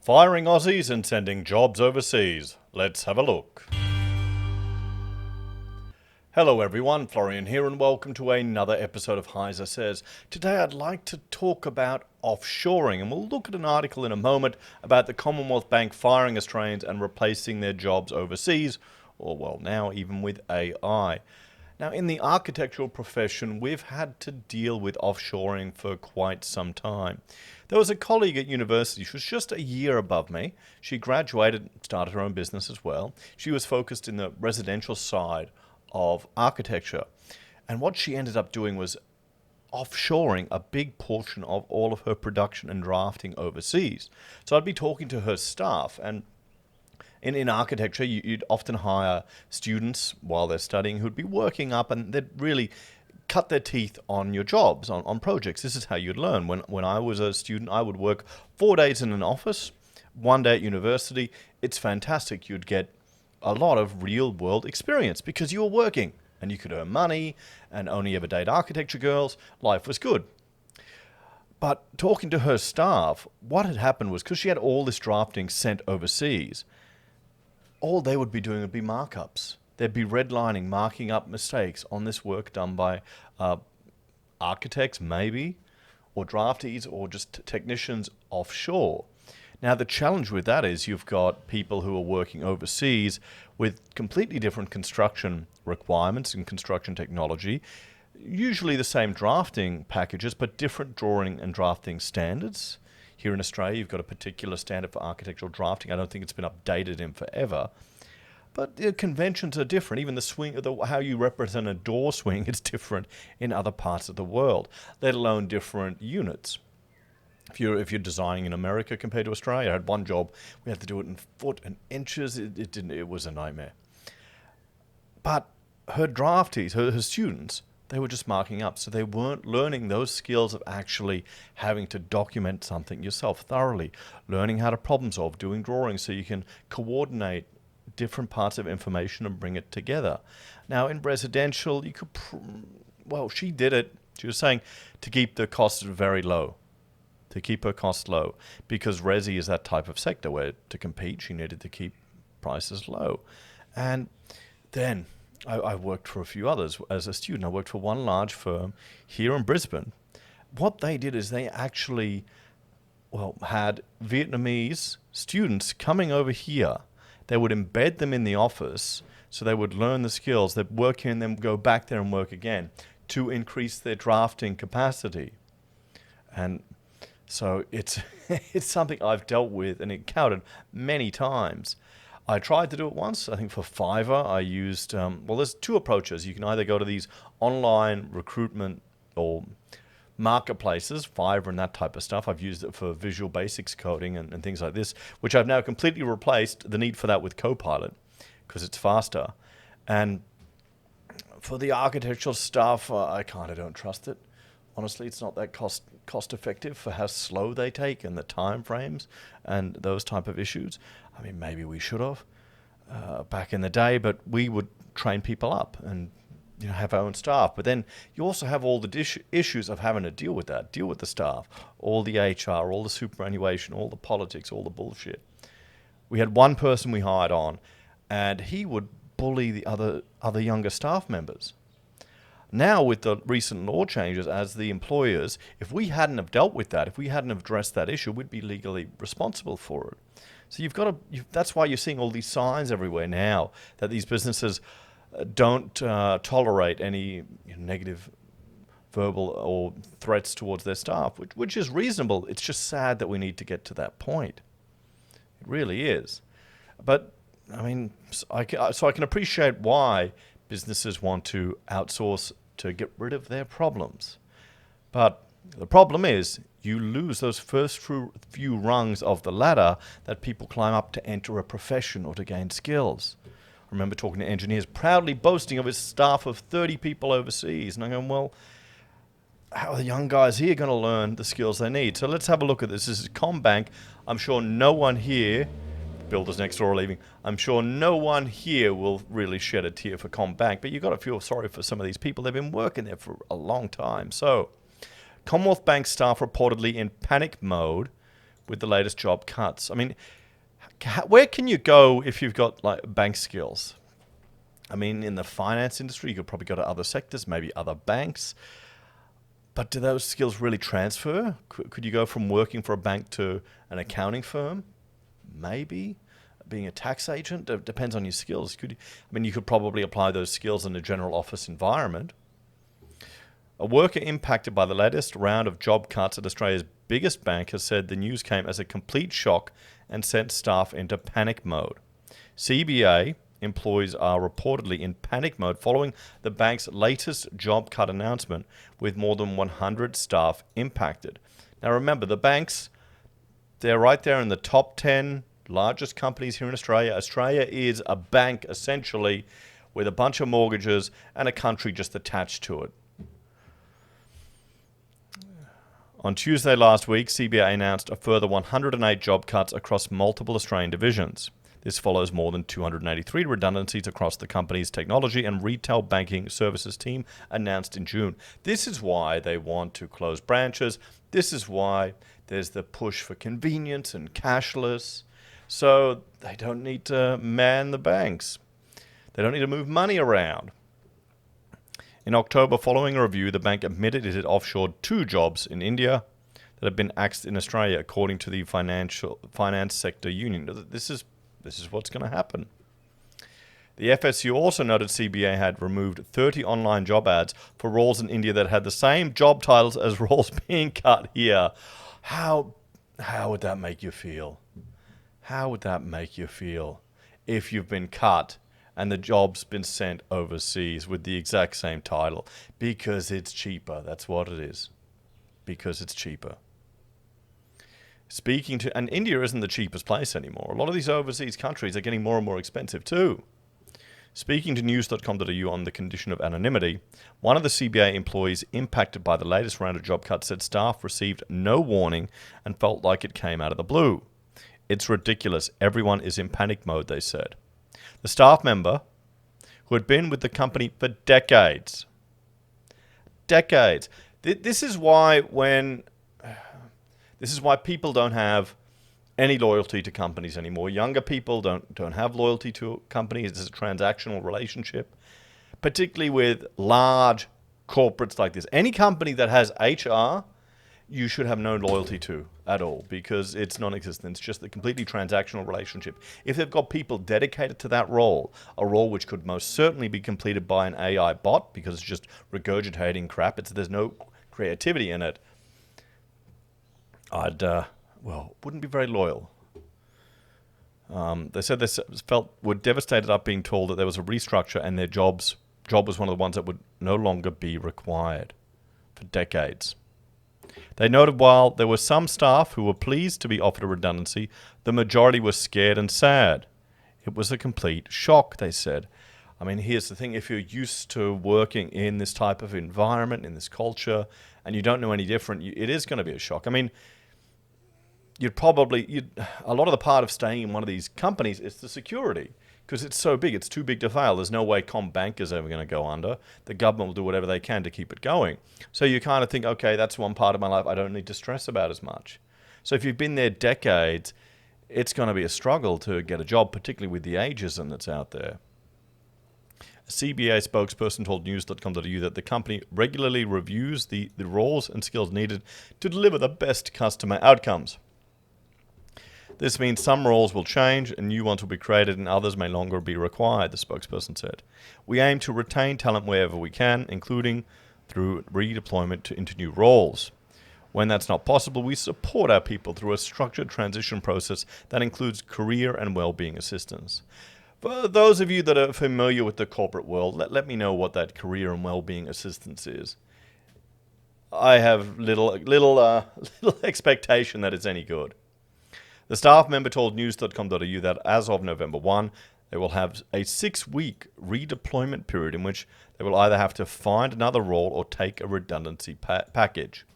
Firing Aussies and sending jobs overseas. Let's have a look. Hello everyone, Florian here and welcome to another episode of HeiseSays. Today I'd like to talk about offshoring, and we'll look at an article in a moment about the Commonwealth Bank firing Australians and replacing their jobs overseas, or well now even with AI. Now in the architectural profession we've had to deal with offshoring for quite some time. There was a colleague at university, she was just a year above me. She graduated, started her own business as well. She was focused in the residential side of architecture. And what she ended up doing was offshoring a big portion of all of her production and drafting overseas. So I'd be talking to her staff, and in architecture, you'd often hire students while they're studying who'd be working up, and they'd really cut their teeth on your jobs, on projects. This is how you'd learn. When I was a student, I would work 4 days in an office, 1 day at university. It's fantastic. You'd get a lot of real world experience because you were working and you could earn money and only ever date architecture girls. Life was good. But talking to her staff, what had happened was because she had all this drafting sent overseas, all they would be doing would be markups. They'd be redlining, marking up mistakes on this work done by architects maybe, or draftees, or just technicians offshore. Now, the challenge with that is you've got people who are working overseas with completely different construction requirements and construction technology, usually the same drafting packages, but different drawing and drafting standards. Here in Australia, you've got a particular standard for architectural drafting. I don't think it's been updated in forever. But the conventions are different. Even the swing, how you represent a door swing is different in other parts of the world, let alone different units. If you're designing in America compared to Australia, I had one job, we had to do it in foot and inches. It was a nightmare. But her draftees, her students, they were just marking up, so they weren't learning those skills of actually having to document something yourself thoroughly, learning how to problem solve, doing drawings so you can coordinate different parts of information and bring it together. Now in residential, you could, she did it, she was saying, to keep the costs very low. To keep her costs low, because resi is that type of sector where to compete she needed to keep prices low. And then I worked for a few others as a student. I worked for one large firm here in Brisbane. What they did is they actually had Vietnamese students coming over here. They would embed them in the office so they would learn the skills. They'd work here and then go back there and work again to increase their drafting capacity. And so it's something I've dealt with and encountered many times. I tried to do it once, I think for Fiverr. I used, there's two approaches. You can either go to these online recruitment or marketplaces, Fiverr and that type of stuff. I've used it for Visual Basics coding and things like this, which I've now completely replaced the need for that with Copilot because it's faster. And for the architectural stuff, I kind of don't trust it. Honestly, it's not that cost effective for how slow they take and the time frames and those type of issues. I mean, maybe we should have back in the day, but we would train people up and have our own staff. But then you also have all the issues of having to deal with that, deal with the staff, all the HR, all the superannuation, all the politics, all the bullshit. We had one person we hired on, and he would bully the other younger staff members. Now, with the recent law changes, as the employers, if we hadn't have dealt with that, if we hadn't have addressed that issue, we'd be legally responsible for it. So that's why you're seeing all these signs everywhere now that these businesses don't tolerate any negative verbal or threats towards their staff, which is reasonable. It's just sad that we need to get to that point. It really is. But, I mean, I can appreciate why businesses want to outsource to get rid of their problems. But the problem is you lose those first few rungs of the ladder that people climb up to enter a profession or to gain skills. I remember talking to engineers proudly boasting of his staff of 30 people overseas. And I'm going, well, how are the young guys here going to learn the skills they need? So let's have a look at this. This is Combank. I'm sure no one here, builders next door are leaving, I'm sure no one here will really shed a tear for Combank, but you've got to feel sorry for some of these people. They've been working there for a long time. So Commonwealth Bank staff reportedly in panic mode with the latest job cuts. I mean, where can you go if you've got like bank skills? I mean, in the finance industry, you could probably go to other sectors, maybe other banks. But do those skills really transfer? Could you go from working for a bank to an accounting firm? Maybe. Being a tax agent? It depends on your skills. You could probably apply those skills in a general office environment. A worker impacted by the latest round of job cuts at Australia's biggest bank has said the news came as a complete shock and sent staff into panic mode. CBA employees are reportedly in panic mode following the bank's latest job cut announcement, with more than 100 staff impacted. Now remember, the banks, they're right there in the top 10 largest companies here in Australia. Australia is a bank, essentially, with a bunch of mortgages and a country just attached to it. On Tuesday last week, CBA announced a further 108 job cuts across multiple Australian divisions. This follows more than 283 redundancies across the company's technology and retail banking services team announced in June. This is why they want to close branches. This is why there's the push for convenience and cashless. So they don't need to man the banks. They don't need to move money around. In October, following a review, the bank admitted it had offshored 2 jobs in India that had been axed in Australia, according to the finance sector union. This is what's going to happen. The FSU also noted CBA had removed 30 online job ads for roles in India that had the same job titles as roles being cut here. How would that make you feel? How would that make you feel if you've been cut and the job's been sent overseas with the exact same title? Because it's cheaper. That's what it is. Because it's cheaper. And India isn't the cheapest place anymore. A lot of these overseas countries are getting more and more expensive too. Speaking to news.com.au on the condition of anonymity, one of the CBA employees impacted by the latest round of job cuts said staff received no warning and felt like it came out of the blue. It's ridiculous. Everyone is in panic mode, they said. The staff member, who had been with the company for decades. This is why people don't have any loyalty to companies anymore. Younger people don't have loyalty to companies. It's a transactional relationship, particularly with large corporates like this. Any company that has HR, you should have no loyalty to at all, because it's non-existent. It's just a completely transactional relationship. If they've got people dedicated to that role, a role which could most certainly be completed by an AI bot because it's just regurgitating crap, there's no creativity in it, wouldn't be very loyal. They said they were devastated up being told that there was a restructure and their job was one of the ones that would no longer be required for decades. They noted while there were some staff who were pleased to be offered a redundancy, the majority were scared and sad. It was a complete shock, they said. I mean, here's the thing. If you're used to working in this type of environment, in this culture, and you don't know any different, it is going to be a shock. I mean, a lot of the part of staying in one of these companies is the security, because it's so big, it's too big to fail. There's no way Commonwealth is ever going to go under. The government will do whatever they can to keep it going. So you kind of think, okay, that's one part of my life I don't need to stress about as much. So if you've been there decades, it's going to be a struggle to get a job, particularly with the ageism that's out there. A CBA spokesperson told news.com.au that the company regularly reviews the roles and skills needed to deliver the best customer outcomes. This means some roles will change and new ones will be created and others may no longer be required, the spokesperson said. We aim to retain talent wherever we can, including through redeployment into new roles. When that's not possible, we support our people through a structured transition process that includes career and well-being assistance. For those of you that are familiar with the corporate world, let me know what that career and well-being assistance is. I have little expectation that it's any good. The staff member told news.com.au that as of November 1, they will have a 6-week redeployment period in which they will either have to find another role or take a redundancy package.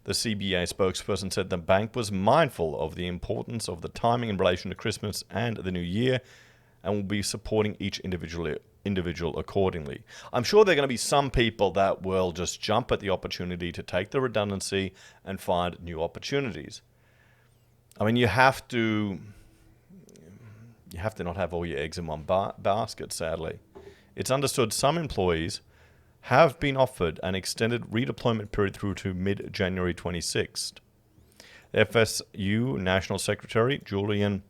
The CBA spokesperson said the bank was mindful of the importance of the timing in relation to Christmas and the New Year and will be supporting each individual accordingly. I'm sure there are going to be some people that will just jump at the opportunity to take the redundancy and find new opportunities. I mean, you have to not have all your eggs in one basket, sadly. It's understood some employees have been offered an extended redeployment period through to mid-January 26th. FSU National Secretary Julian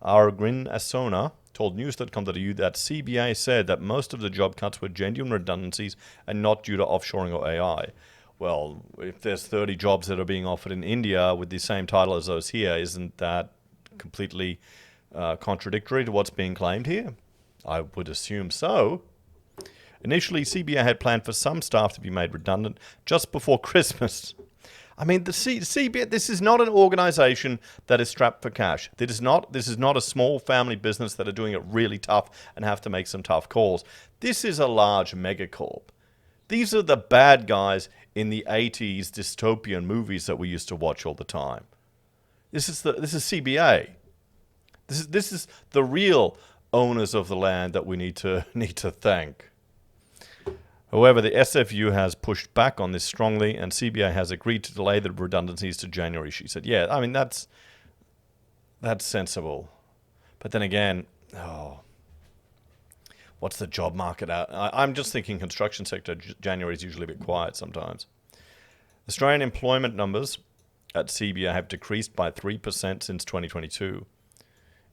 Argrin-Asona told news.com.au that CBA said that most of the job cuts were genuine redundancies and not due to offshoring or AI. Well, if there's 30 jobs that are being offered in India with the same title as those here, isn't that completely contradictory to what's being claimed here? I would assume so. Initially, CBA had planned for some staff to be made redundant just before Christmas. I mean, the CBA, this is not an organization that is strapped for cash. This is not a small family business that are doing it really tough and have to make some tough calls. This is a large megacorp. These are the bad guys in the 80s dystopian movies that we used to watch all the time. This is CBA. This is the real owners of the land that we need to thank. However, the SFU has pushed back on this strongly, and CBA has agreed to delay the redundancies to January. She said, "Yeah, I mean that's sensible." But then again, what's the job market out? I'm just thinking construction sector. January is usually a bit quiet sometimes. Australian employment numbers at CBA have decreased by 3% since 2022.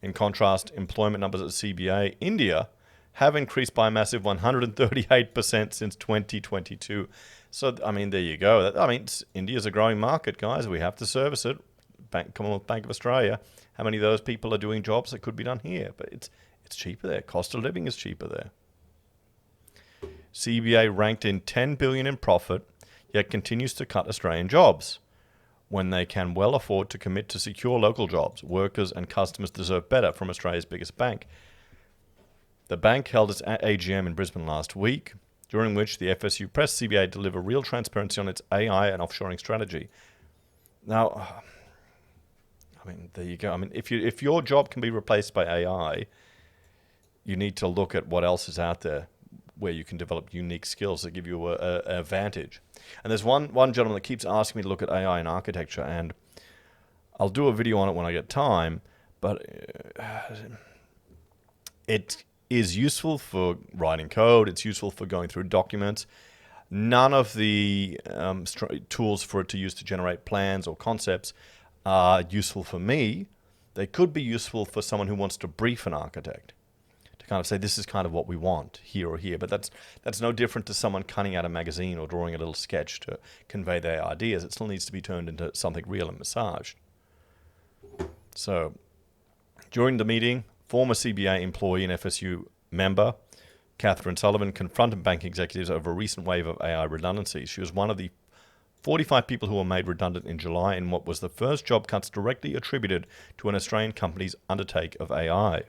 In contrast, employment numbers at CBA India have increased by a massive 138% since 2022. So, I mean, there you go. I mean, India's a growing market, guys. We have to service it. Commonwealth Bank of Australia. How many of those people are doing jobs that could be done here? But it's cheaper there. Cost of living is cheaper there. CBA ranked in $10 billion in profit, yet continues to cut Australian jobs when they can well afford to commit to secure local jobs. Workers and customers deserve better from Australia's biggest bank. The bank held its AGM in Brisbane last week, during which the FSU pressed CBA to deliver real transparency on its AI and offshoring strategy. Now, I mean, there you go. I mean, if your job can be replaced by AI, you need to look at what else is out there where you can develop unique skills that give you an advantage. And there's one gentleman that keeps asking me to look at AI and architecture, and I'll do a video on it when I get time, but it is useful for writing code. It's useful for going through documents. None of the tools for it to use to generate plans or concepts are useful for me. They could be useful for someone who wants to brief an architect, to kind of say, this is kind of what we want here or here. But that's no different to someone cutting out a magazine or drawing a little sketch to convey their ideas. It still needs to be turned into something real and massaged. So, during the meeting, former CBA employee and FSU member, Catherine Sullivan, confronted bank executives over a recent wave of AI redundancies. She was one of the 45 people who were made redundant in July in what was the first job cuts directly attributed to an Australian company's undertake of AI.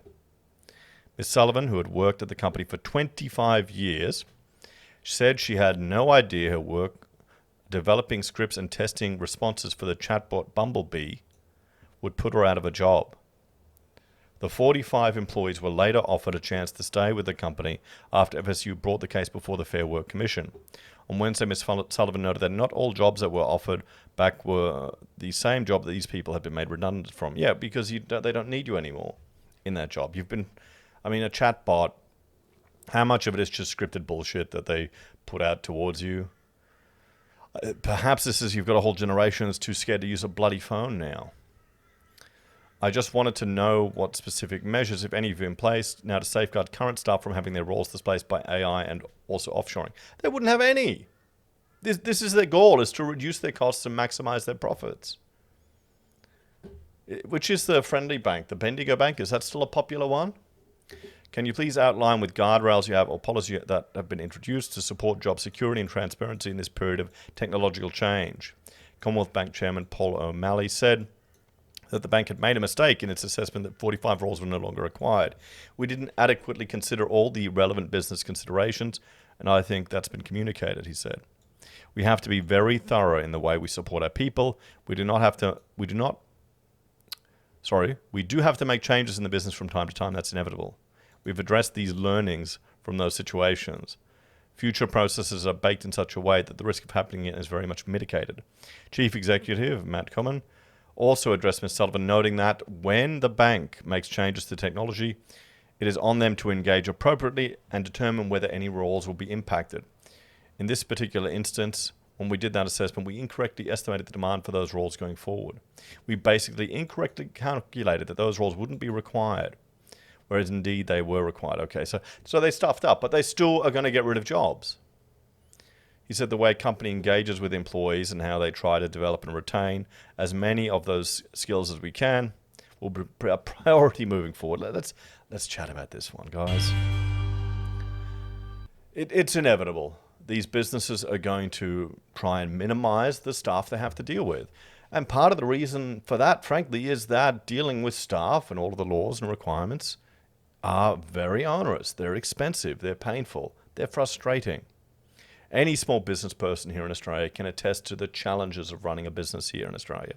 Ms. Sullivan, who had worked at the company for 25 years, said she had no idea her work developing scripts and testing responses for the chatbot Bumblebee would put her out of a job. The 45 employees were later offered a chance to stay with the company after FSU brought the case before the Fair Work Commission. On Wednesday, Ms. Sullivan noted that not all jobs that were offered back were the same job that these people had been made redundant from. Yeah, because they don't need you anymore in that job. A chatbot, how much of it is just scripted bullshit that they put out towards you? Perhaps this is you've got a whole generation that's too scared to use a bloody phone now. I just wanted to know what specific measures, if any, have been in place now to safeguard current staff from having their roles displaced by AI and also offshoring. They wouldn't have any. This is their goal, is to reduce their costs and maximize their profits. Which is the friendly bank, the Bendigo Bank? Is that still a popular one? Can you please outline with guardrails you have or policy that have been introduced to support job security and transparency in this period of technological change? Commonwealth Bank Chairman Paul O'Malley said that the bank had made a mistake in its assessment that 45 roles were no longer required. We didn't adequately consider all the relevant business considerations, and I think that's been communicated, he said. We have to be very thorough in the way we support our people. We do have to make changes in the business from time to time. That's inevitable. We've addressed these learnings from those situations. Future processes are baked in such a way that the risk of happening is very much mitigated. Chief Executive Matt Comyn also addressed Ms. Sullivan, noting that when the bank makes changes to technology, it is on them to engage appropriately and determine whether any roles will be impacted. In this particular instance, when we did that assessment, we incorrectly estimated the demand for those roles going forward. We basically incorrectly calculated that those roles wouldn't be required, whereas indeed they were required. Okay, so they stuffed up, but they still are going to get rid of jobs. He said the way a company engages with employees and how they try to develop and retain as many of those skills as we can will be a priority moving forward. Let's chat about this one, guys. It's inevitable. These businesses are going to try and minimize the staff they have to deal with. And part of the reason for that, frankly, is that dealing with staff and all of the laws and requirements are very onerous. They're expensive. They're painful. They're frustrating. Any small business person here in Australia can attest to the challenges of running a business here in Australia.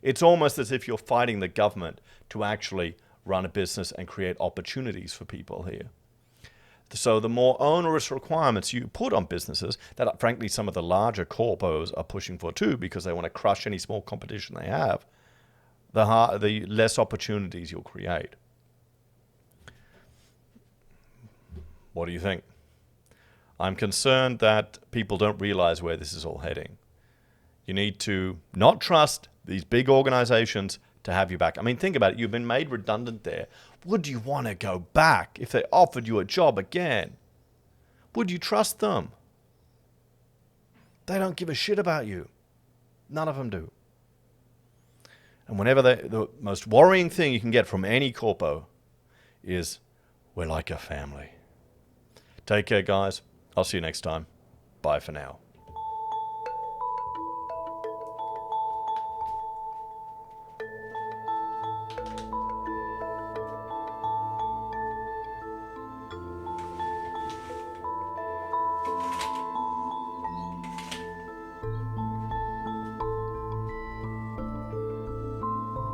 It's almost as if you're fighting the government to actually run a business and create opportunities for people here. So the more onerous requirements you put on businesses, that frankly some of the larger corpos are pushing for too, because they want to crush any small competition they have, the less opportunities you'll create. What do you think? I'm concerned that people don't realize where this is all heading. You need to not trust these big organizations to have you back. I mean, think about it. You've been made redundant there. Would you want to go back if they offered you a job again? Would you trust them? They don't give a shit about you. None of them do. And whenever the most worrying thing you can get from any corpo is, we're like a family. Take care, guys. I'll see you next time. Bye for now.